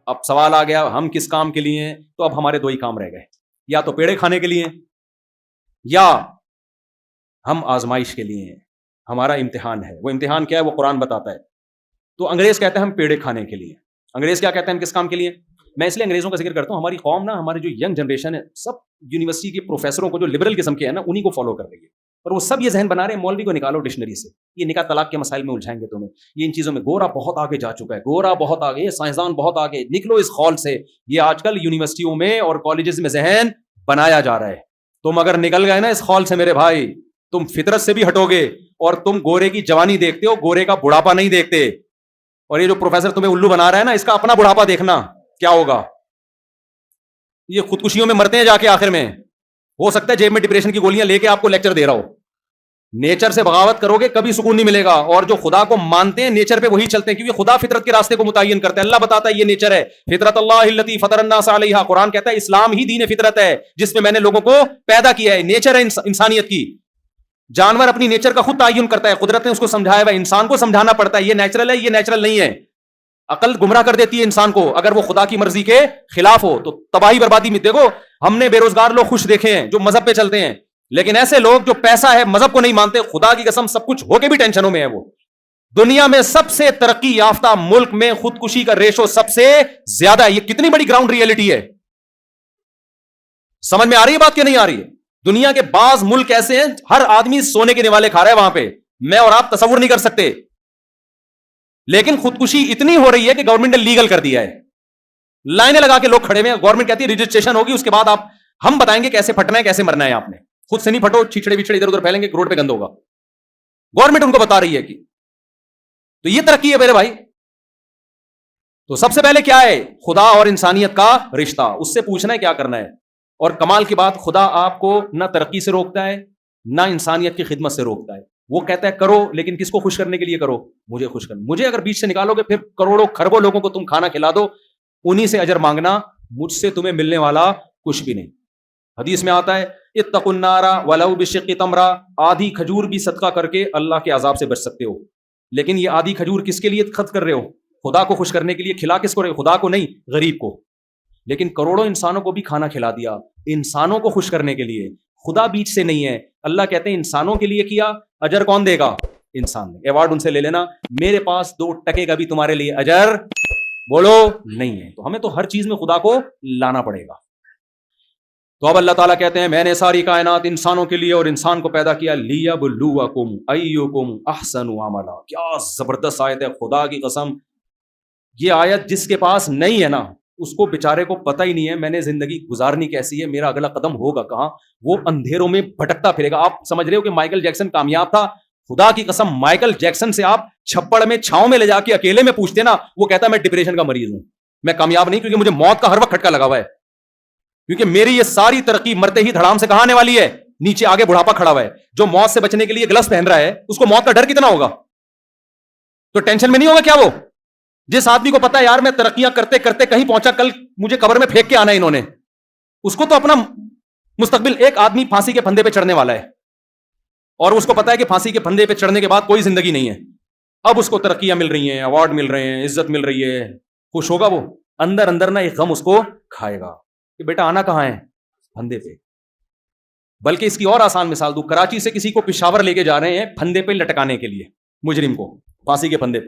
اب سوال آ گیا ہم کس کام کے لیے ہیں؟ تو اب ہمارے دو ہی کام رہ گئے, یا تو پیڑے کھانے کے لیے یا ہم آزمائش کے لیے ہیں. ہمارا امتحان ہے. وہ امتحان کیا ہے وہ قرآن بتاتا ہے. تو انگریز کہتے ہیں ہم پیڑے کھانے کے لیے. انگریز کیا کہتے ہیں ہم کس کام کے لیے؟ میں اس لیے انگریزوں کا ذکر کرتا ہوں, ہماری قوم نا, ہماری جو ینگ جنریشن ہے, سب یونیورسٹی کے پروفیسروں کو جو لبرل قسم کے ہیں نا, انہیں کو فالو کر رہی ہے, اور وہ سب یہ ذہن بنا رہے ہیں مولوی کو نکالو ڈکشنری سے, یہ نکاح طلاق کے مسائل میں الجھائیں گے تمہیں, یہ ان چیزوں میں گورا بہت آگے جا چکا ہے, گورا بہت آگے, سائنسدان بہت آگے, نکلو اس خول سے. یہ آج کل یونیورسٹیوں میں اور کالجز میں ذہن بنایا جا رہا ہے. تم اگر نکل گئے نا اس خول سے میرے بھائی, تم فطرت سے بھی ہٹو گے, اور تم گورے کی جوانی دیکھتے ہو, گورے کا بڑھاپا نہیں دیکھتے. اور یہ جو پروفیسر تمہیں الو بنا رہا ہے نا, اس کا اپنا بڑھاپا دیکھنا کیا ہوگا. یہ خودکشیوں میں مرتے ہیں جا کے آخر میں. ہو سکتا ہے جیب میں ڈپریشن کی گولیاں لے کے آپ کو لیکچر دے رہا ہو. نیچر سے بغاوت کرو گے کبھی سکون نہیں ملے گا. اور جو خدا کو مانتے ہیں نیچر پہ وہی چلتے ہیں, کیونکہ خدا فطرت کے راستے کو متعین کرتا ہے. اللہ بتاتا ہے یہ نیچر ہے, فطرت اللہ التی فطر الناس علیہا. قرآن کہتا ہے اسلام ہی دین فطرت ہے جس میں میں نے لوگوں کو پیدا کیا ہے. نیچر ہے انسانیت کی. جانور اپنی نیچر کا خود تعین کرتا ہے, قدرت نے اس کو سمجھایا ہے, انسان کو سمجھانا پڑتا ہے یہ نیچرل ہے یہ نیچرل نہیں ہے. عقل گمراہ کر دیتی ہے انسان کو اگر وہ خدا کی مرضی کے خلاف ہو, تو تباہی بربادی میں. دیکھو ہم نے بے روزگار لوگ خوش دیکھے ہیں جو مذہب پہ چلتے ہیں, لیکن ایسے لوگ جو پیسہ ہے مذہب کو نہیں مانتے, خدا کی قسم سب کچھ ہو کے بھی ٹینشنوں میں ہے. وہ دنیا میں سب سے ترقی یافتہ ملک میں خودکشی کا ریشو سب سے زیادہ ہے. یہ کتنی بڑی گراؤنڈ ریئلٹی ہے, سمجھ میں آ رہی ہے بات کہ نہیں آ رہی ہے؟ دنیا کے بعض ملک ایسے ہیں ہر آدمی سونے کے نوالے کھا رہا ہے وہاں پہ, میں اور آپ تصور نہیں کر سکتے. لیکن خودکشی اتنی ہو رہی ہے کہ گورنمنٹ نے لیگل کر دیا ہے. لائنیں لگا کے لوگ کھڑے ہوئے ہیں, گورنمنٹ کہتی ہے رجسٹریشن ہوگی, اس کے بعد ہم بتائیں گے کیسے پھٹنا ہے کیسے مرنا ہے. آپ نے خود سے نہیں پھٹو, چھچڑے بچھڑے ادھر ادھر پھیلیں گے, روڈ پہ گند ہوگا. گورنمنٹ ان کو بتا رہی ہے کہ تو یہ ترقی ہے میرے بھائی. تو سب سے پہلے کیا ہے, خدا اور انسانیت کا رشتہ, اس سے پوچھنا ہے کیا کرنا ہے. اور کمال کی بات, خدا آپ کو نہ ترقی سے روکتا ہے نہ انسانیت کی خدمت سے روکتا ہے. وہ کہتا ہے کرو, لیکن کس کو خوش کرنے کے لیے کرو؟ مجھے خوش کرنا. مجھے اگر بیچ سے نکالو گے پھر کروڑوں خربوں لوگوں کو تم کھانا کھلا دو, انہی سے اجر مانگنا, مجھ سے تمہیں ملنے والا کچھ بھی نہیں. حدیث میں آتا ہے اتقوا النار ولو بشق تمرہ, آدھی کھجور بھی صدقہ کر کے اللہ کے عذاب سے بچ سکتے ہو. لیکن یہ آدھی کھجور کس کے لیے خرچ کر رہے ہو؟ خدا کو خوش کرنے کے لیے. کھلا کس کو رہے ہو؟ خدا کو نہیں, غریب کو. لیکن کروڑوں انسانوں کو بھی کھانا کھلا دیا انسانوں کو خوش کرنے کے لیے. خدا بیچ سے نہیں ہے. اللہ کہتے ہیں انسانوں کے لیے کیا, اجر کون دے گا؟ انسان نے. ایوارڈ ان سے لے لینا, میرے پاس 2 ٹکے کا بھی تمہارے لیے اجر بولو نہیں ہے. تو ہمیں تو ہر چیز میں خدا کو لانا پڑے گا. تو اب اللہ تعالیٰ کہتے ہیں میں نے ساری کائنات انسانوں کے لیے اور انسان کو پیدا کیا, لیبلوکم ایکم احسن عملا. کیا زبردست آیت ہے, خدا کی قسم. یہ آیت جس کے پاس نہیں ہے نا, اس کو بیچارے کو پتہ ہی نہیں ہے میں نے زندگی گزارنی کیسی ہے, میرا اگلا قدم ہوگا کہاں. وہ اندھیروں میں بھٹکتا پھرے گا. آپ سمجھ رہے ہو کہ مائیکل جیکسن کامیاب تھا؟ خدا کی قسم مائیکل جیکسن سے آپ چھپڑ میں چھاؤں میں لے جا کے اکیلے میں پوچھتے نا, وہ کہتا ہے میں ڈپریشن کا مریض ہوں, میں کامیاب نہیں, کیونکہ مجھے موت کا ہر وقت کھٹکا لگا ہوا ہے. کیونکہ میری یہ ساری ترقی مرتے ہی دھڑام سے کہاں آنے والی ہے؟ نیچے آگے بڑھاپا کھڑا ہوا ہے. جو موت سے بچنے کے لیے گلفز پہن رہا ہے اس کو موت کا ڈر کتنا ہوگا؟ تو ٹینشن میں نہیں ہوگا کیا وہ؟ جس آدمی کو پتا ہے یار میں ترقیاں کرتے کرتے کہیں پہنچا, کل مجھے قبر میں پھینک کے آنا ہے انہوں نے, اس کو تو اپنا مستقبل. ایک آدمی پھانسی کے پھندے پہ چڑھنے والا ہے اور اس کو پتا ہے کہ پھانسی کے پھندے پہ چڑھنے کے بعد کوئی زندگی نہیں ہے. اب اس کو ترقیاں مل رہی ہیں, ایوارڈ مل رہے ہیں, عزت مل رہی ہے, خوش ہوگا وہ؟ اندر اندر نہ ایک غم اس کو کھائے گا کہ بیٹا آنا کہاں ہے؟ پھندے پہ. بلکہ اس کی اور آسان مثال دوں, کراچی سے کسی کو پشاور لے کے جا رہے ہیں پھندے پہ لٹکانے کے لیے, مجرم کو پھانسی کے پھندے پہ.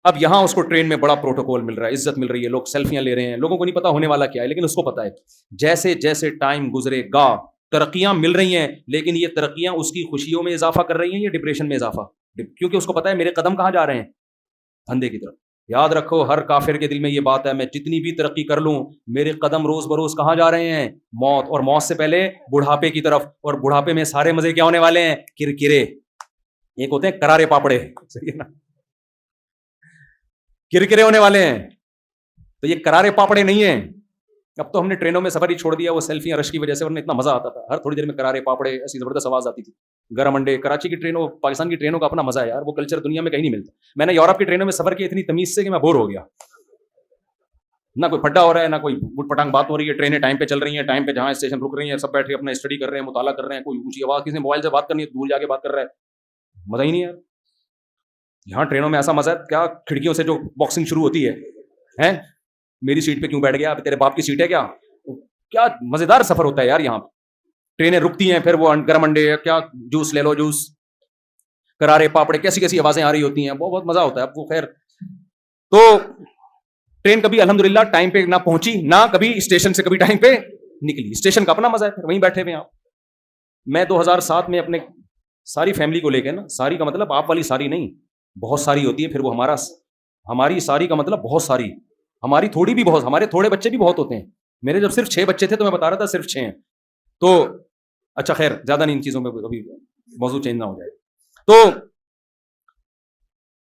اب یہاں اس کو ٹرین میں بڑا پروٹوکول مل رہا ہے, عزت مل رہی ہے, لوگ سیلفیاں لے رہے ہیں, لوگوں کو نہیں پتا ہونے والا کیا ہے, لیکن اس کو پتا ہے. جیسے جیسے ٹائم گزرے گا ترقیاں مل رہی ہیں, لیکن یہ ترقیاں اس کی خوشیوں میں اضافہ کر رہی ہیں یا ڈپریشن میں اضافہ؟ کیونکہ اس کو پتا ہے میرے قدم کہاں جا رہے ہیں؟ پھندے کی طرف. یاد رکھو ہر کافر کے دل میں یہ بات ہے, میں جتنی بھی ترقی کر لوں میرے قدم روز بروز کہاں جا رہے ہیں؟ موت. اور موت سے پہلے بڑھاپے کی طرف. اور بڑھاپے میں سارے مزے کیا ہونے والے ہیں؟ کرکرے. ایک ہوتے ہیں کرارے پاپڑے, صحیح ہے نا, کرکرے ہونے والے ہیں. تو یہ کرارے پاپڑے نہیں ہیں. اب تو ہم نے ٹرینوں میں سفر ہی چھوڑ دیا, وہ سیلفیاں رش کی وجہ سے, ورنہ اتنا مزہ آتا تھا. ہر تھوڑی دیر میں کرارے پاپڑے ایسی زبردست آواز آتی تھی, گرم انڈے. کراچی کی ٹرینوں, پاکستان کی ٹرینوں کا اپنا مزہ ہے یار, وہ کلچر دنیا میں کہیں نہیں ملتا. میں نے یورپ کی ٹرینوں میں سفر کیا اتنی تمیز سے کہ میں بور ہو گیا. نہ کوئی پھڈا ہو رہا ہے, نہ کوئی بٹ پٹانگ بات ہو رہی ہے. ٹرینیں ٹائم پہ چل رہی ہیں, ٹائم پہ جہاں اسٹیشن رک رہی ہیں, سب بیٹھ کے اپنا اسٹڈی کر رہے ہیں, مطالعہ کر رہے ہیں. کوئی اونچی آواز کسی نے موبائل سے بات کرنی ہے, دور جا کے بات کر رہا ہے, مزہ ہی نہیں ہے. یہاں ٹرینوں میں ایسا مزہ ہے کیا, کھڑکیوں سے جو باکسنگ شروع ہوتی ہے میری سیٹ پہ کیوں بیٹھ گیا, اب تیرے باپ کی سیٹ ہے کیا؟ کیا مزیدار سفر ہوتا ہے یار یہاں. ٹرینیں رکتی ہیں, پھر وہ گرم انڈے, کیا جوس لے لو, جوس, کرارے پاپڑے, کیسی کیسی آوازیں آ رہی ہوتی ہیں, بہت مزہ ہوتا ہے آپ کو. خیر, تو ٹرین کبھی الحمدللہ ٹائم پہ نہ پہنچی, نہ کبھی اسٹیشن سے کبھی ٹائم پہ نکلی. اسٹیشن کا اپنا مزہ ہے, پھر وہیں بیٹھے ہوئے آپ. میں 2007 میں اپنے ساری فیملی کو لے کے نا, ساری کا مطلب آپ والی ساری نہیں, بہت ساری ہوتی ہے, پھر وہ ہماری ساری کا مطلب بہت ساری, ہماری تھوڑی بھی بہت, ہمارے تھوڑے بچے بھی بہت ہوتے ہیں. میرے جب صرف 6 بچے تھے تو میں بتا رہا تھا صرف 6 ہیں. تو اچھا خیر, زیادہ نہیں ان چیزوں میں, ابھی موضوع چینج نہ ہو جائے. تو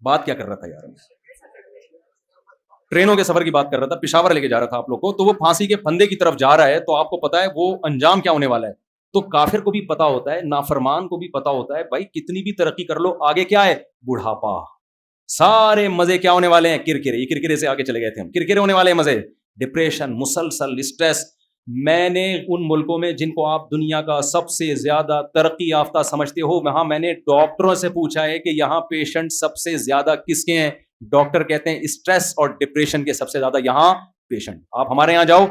بات کیا کر رہا تھا یار, ٹرینوں کے سفر کی بات کر رہا تھا. پشاور لے کے جا رہا تھا آپ لوگ کو, تو وہ پھانسی کے پھندے کی طرف جا رہا ہے, تو آپ کو پتا ہے وہ انجام کیا ہونے والا ہے. تو کافر کو بھی پتا ہوتا ہے, نافرمان کو بھی پتا ہوتا ہے, بھائی کتنی بھی ترقی کر لو آگے کیا ہے, بڑھاپا. سارے مزے کیا ہونے والے ہیں, کرکرے. یہ کرکرے سے آگے چلے گئے تھے ہم, کرکرے ہونے والے ہیں مزے, ڈپریشن, مسلسل اسٹریس. میں نے ان ملکوں میں جن کو آپ دنیا کا سب سے زیادہ ترقی یافتہ سمجھتے ہو, وہاں میں نے ڈاکٹروں سے پوچھا ہے کہ یہاں پیشنٹ سب سے زیادہ کس کے ہیں. ڈاکٹر کہتے ہیں اسٹریس اور ڈپریشن کے سب سے زیادہ یہاں پیشنٹ. آپ ہمارے یہاں جاؤ,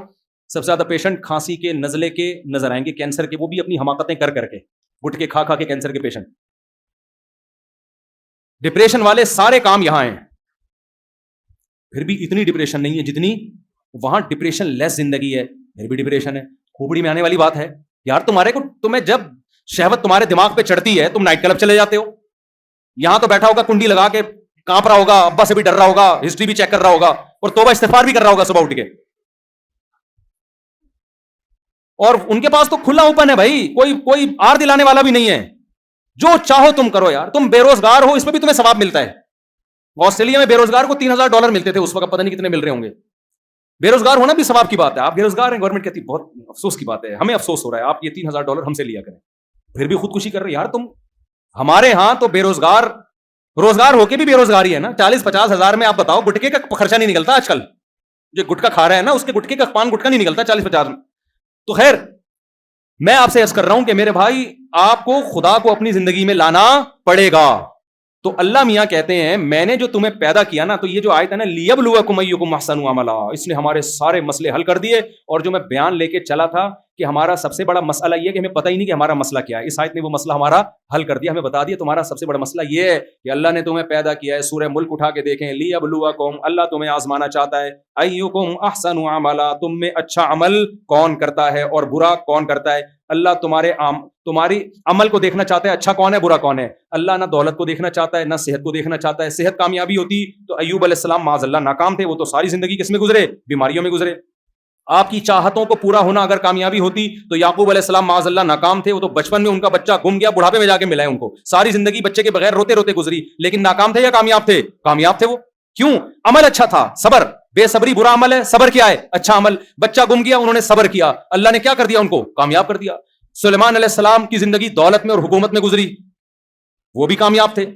سب سے زیادہ پیشنٹ کھانسی کے, نزلے کے نظر آئیں گے, کینسر کے, وہ بھی اپنی حماقتیں کر کر کے, گٹکے کھا کھا کے کینسر کے پیشنٹ. ڈپریشن والے سارے کام یہاں ہیں. پھر بھی اتنی ڈپریشن نہیں ہے جتنی وہاں. ڈپریشن لیس زندگی ہے, پھر بھی ڈپریشن ہے. کھوپڑی میں آنے والی بات ہے یار تمہارے کو. تمہیں جب شہوت تمہارے دماغ پہ چڑھتی ہے, تم نائٹ کلب چلے جاتے ہو. یہاں تو بیٹھا ہوگا کنڈی لگا کے, کانپ رہا ہوگا, ابا سے بھی ڈر رہا ہوگا, ہسٹری بھی چیک کر رہا ہوگا, اور توبہ استغفار بھی کر رہا ہوگا صبح اٹھ کے. اور ان کے پاس تو کھلا اوپن ہے بھائی, کوئی آر دلانے والا بھی نہیں ہے. جو چاہو تم کرو یار. تم بے روزگار ہو, اس میں بھی تمہیں ثواب ملتا ہے. آسٹریلیا میں بے روزگار کو $3,000 ملتے تھے اس وقت, پتہ نہیں کتنے مل رہے ہوں گے. بے روزگار ہونا بھی ثواب کی بات ہے. آپ بے روزگار ہیں, گورنمنٹ کہتی بہت افسوس کی بات ہے, ہمیں افسوس ہو رہا ہے, آپ یہ $3,000 ہم سے لیا کریں. پھر بھی خودکشی کر رہے یار تم. ہمارے ہاں تو بے روزگار, روزگار ہو کے بھی بے روزگاری ہے نا. 40-50 ہزار میں آپ بتاؤ, گٹکے کا خرچہ نہیں نکلتا آج کل. جو گٹکا کھا رہا ہے نا, اس کے گٹکے کا پان گٹکا نہیں نکلتا 40-50 میں. تو خیر, میں آپ سے عرض کر رہا ہوں کہ میرے بھائی, آپ کو خدا کو اپنی زندگی میں لانا پڑے گا. تو اللہ میاں کہتے ہیں میں نے جو تمہیں پیدا کیا نا, تو یہ جو آیت ہے نا, لیبلوکم ایکم احسن عملا, اس نے ہمارے سارے مسئلے حل کر دیے. اور جو میں بیان لے کے چلا تھا کہ ہمارا سب سے بڑا مسئلہ یہ ہے کہ ہمیں پتہ ہی نہیں کہ ہمارا مسئلہ کیا ہے, اس آیت نے وہ مسئلہ ہمارا حل کر دیا. ہمیں بتا دیا تمہارا سب سے بڑا مسئلہ یہ ہے کہ اللہ نے تمہیں پیدا کیا ہے. سورہ ملک اٹھا کے دیکھیں, لیبلوکم, اللہ تمہیں آزمانا چاہتا ہے, ایکم احسن عملا, تم میں اچھا عمل کون کرتا ہے اور برا کون کرتا ہے. اللہ تمہاری عمل کو دیکھنا چاہتا ہے, اچھا کون ہے برا کون ہے. اللہ نہ دولت کو دیکھنا چاہتا ہے, نہ صحت کو دیکھنا چاہتا ہے. صحت کامیابی ہوتی تو ایوب علیہ السلام معاذ اللہ ناکام تھے, وہ تو ساری زندگی کس میں گزرے, بیماریوں میں گزرے. آپ کی چاہتوں کو پورا ہونا اگر کامیابی ہوتی تو یعقوب علیہ السلام معاذ اللہ ناکام تھے, وہ تو بچپن میں ان کا بچہ گم گیا, بڑھاپے میں جا کے ملا ہے ان کو. ساری زندگی بچے کے بغیر روتے روتے گزری, لیکن ناکام تھے یا کامیاب تھے؟ کامیاب تھے وہ. کیوں؟ عمل اچھا تھا. صبر, بے صبری برا عمل ہے, صبر کیا ہے؟ اچھا عمل. بچہ گم گیا, انہوں نے صبر کیا, اللہ نے کیا کر دیا ان کو؟ کامیاب کر دیا. سلیمان علیہ السلام کی زندگی دولت میں اور حکومت میں گزری, وہ بھی کامیاب تھے.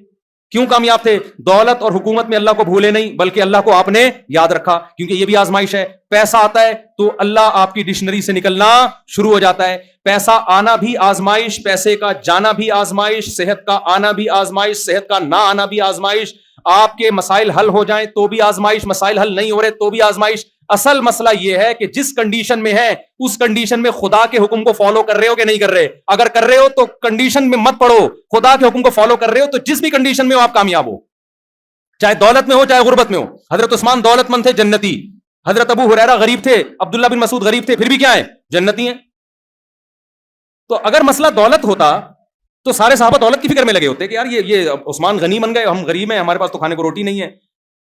کیوں کامیاب تھے؟ دولت اور حکومت میں اللہ کو بھولے نہیں, بلکہ اللہ کو آپ نے یاد رکھا. کیونکہ یہ بھی آزمائش ہے. پیسہ آتا ہے تو اللہ آپ کی ڈکشنری سے نکلنا شروع ہو جاتا ہے. پیسہ آنا بھی آزمائش, پیسے کا جانا بھی آزمائش, صحت کا آنا بھی آزمائش, صحت کا نہ آنا بھی آزمائش. آپ کے مسائل حل ہو جائیں تو بھی آزمائش, مسائل حل نہیں ہو رہے تو بھی آزمائش. اصل مسئلہ یہ ہے کہ جس کنڈیشن میں ہے اس کنڈیشن میں خدا کے حکم کو فالو کر رہے ہو کہ نہیں کر رہے. اگر کر رہے ہو تو کنڈیشن میں مت پڑو, خدا کے حکم کو فالو کر رہے ہو تو جس بھی کنڈیشن میں ہو آپ کامیاب ہو, چاہے دولت میں ہو چاہے غربت میں ہو. حضرت عثمان دولت مند تھے, جنتی. حضرت ابو ہریرہ غریب تھے, عبداللہ بن مسعود غریب تھے, پھر بھی کیا ہے؟ جنتی ہیں. تو اگر مسئلہ دولت ہوتا تو سارے صحابہ دولت کی فکر میں لگے ہوتے کہ یار یہ عثمان غنی بن گئے, ہم غریب ہیں, ہمارے پاس تو کھانے کو روٹی نہیں ہے.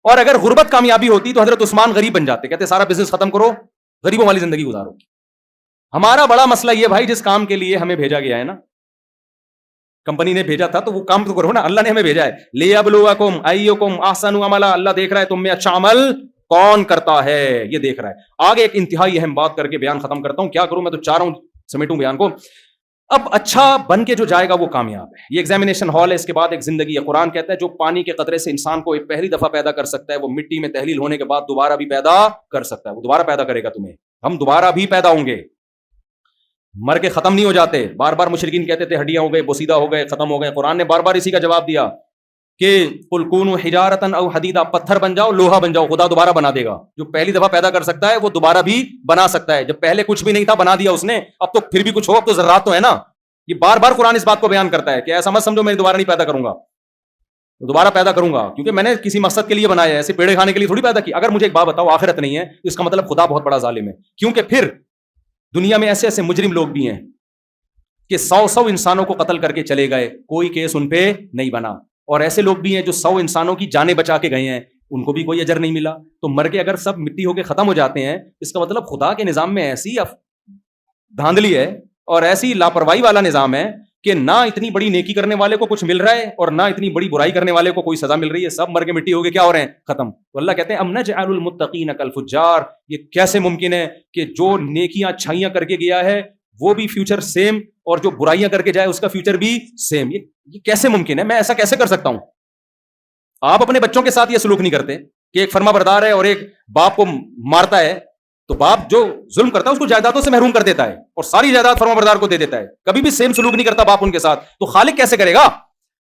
اور اگر غربت کامیابی ہوتی تو حضرت عثمان غریب بن جاتے, کہتے سارا بزنس ختم کرو, غریبوں والی زندگی گزارو. ہمارا بڑا مسئلہ یہ بھائی, جس کام کے لیے ہمیں بھیجا گیا ہے نا, کمپنی نے بھیجا تھا تو وہ کام تو کرو نا. اللہ نے ہمیں بھیجا ہے, لیبلوکم ایکم احسن عملا, اللہ دیکھ رہا ہے تم میں اچھا عمل کون کرتا ہے, یہ دیکھ رہا ہے. آگے ایک انتہائی اہم بات کر کے بیان ختم کرتا ہوں. کیا کروں, میں تو چاہ رہا ہوں سمیٹوں بیان کو. اب اچھا بن کے جو جائے گا وہ کامیاب ہے. یہ ایگزامینیشن ہال ہے, اس کے بعد ایک زندگی ہے. قرآن کہتا ہے جو پانی کے قطرے سے انسان کو ایک پہلی دفعہ پیدا کر سکتا ہے, وہ مٹی میں تحلیل ہونے کے بعد دوبارہ بھی پیدا کر سکتا ہے. وہ دوبارہ پیدا کرے گا تمہیں. ہم دوبارہ بھی پیدا ہوں گے, مر کے ختم نہیں ہو جاتے. بار بار مشرکین کہتے تھے ہڈیاں ہو گئے, بوسیدہ ہو گئے, ختم ہو گئے. قرآن نے بار بار اسی کا جواب دیا, کہ قل کونوا حجارۃ او حدیدا، پتھر بن جاؤ، لوہا بن جاؤ، خدا دوبارہ بنا دے گا. جو پہلی دفعہ پیدا کر سکتا ہے وہ دوبارہ بھی بنا سکتا ہے. جب پہلے کچھ بھی نہیں تھا بنا دیا اس نے، اب تو پھر بھی کچھ ہو، اب تو ذرات تو ہے نا. یہ بار بار قرآن اس بات کو بیان کرتا ہے کہ ایسا مت سمجھو میں دوبارہ نہیں پیدا کروں گا، دوبارہ پیدا کروں گا، کیونکہ میں نے کسی مقصد کے لیے بنایا ہے، ایسے پیڑے کھانے کے لیے تھوڑی پیدا کی. اگر مجھے ایک بات بتاؤ آخرت نہیں ہے تو اس کا مطلب خدا بہت بڑا ظالم ہے. کیونکہ پھر دنیا میں ایسے ایسے مجرم لوگ بھی ہیں کہ 100 انسانوں کو قتل کر کے چلے گئے، کوئی کیس ان پہ نہیں بنا. اور ایسے لوگ بھی ہیں جو 100 انسانوں کی جانیں بچا کے گئے ہیں، ان کو بھی کوئی اجر نہیں ملا. تو مر کے اگر سب مٹی ہو کے ختم ہو جاتے ہیں، اس کا مطلب خدا کے نظام میں ایسی دھاندلی ہے اور ایسی لاپرواہی والا نظام ہے کہ نہ اتنی بڑی نیکی کرنے والے کو کچھ مل رہا ہے اور نہ اتنی بڑی برائی کرنے والے کو کوئی سزا مل رہی ہے. سب مر کے مٹی ہو کے کیا ہو رہے ہیں؟ ختم. تو اللہ کہتے ہیں ام نجعل المتقین کالفجار، یہ کیسے ممکن ہے کہ جو نیکیاں اچھائیاں کر کے گیا ہے وہ بھی فیوچر سیم، اور جو برائیاں کر کے جائے اس کا فیوچر بھی سیم؟ یہ کیسے ممکن ہے؟ میں ایسا کیسے کر سکتا ہوں؟ آپ اپنے بچوں کے ساتھ یہ سلوک نہیں کرتے کہ ایک فرما بردار ہے اور ایک باپ کو مارتا ہے، تو باپ جو ظلم کرتا ہے اس کو جائیدادوں سے محروم کر دیتا ہے اور ساری جائیداد فرما بردار کو دے دیتا ہے. کبھی بھی سیم سلوک نہیں کرتا باپ ان کے ساتھ. تو خالق کیسے کرے گا؟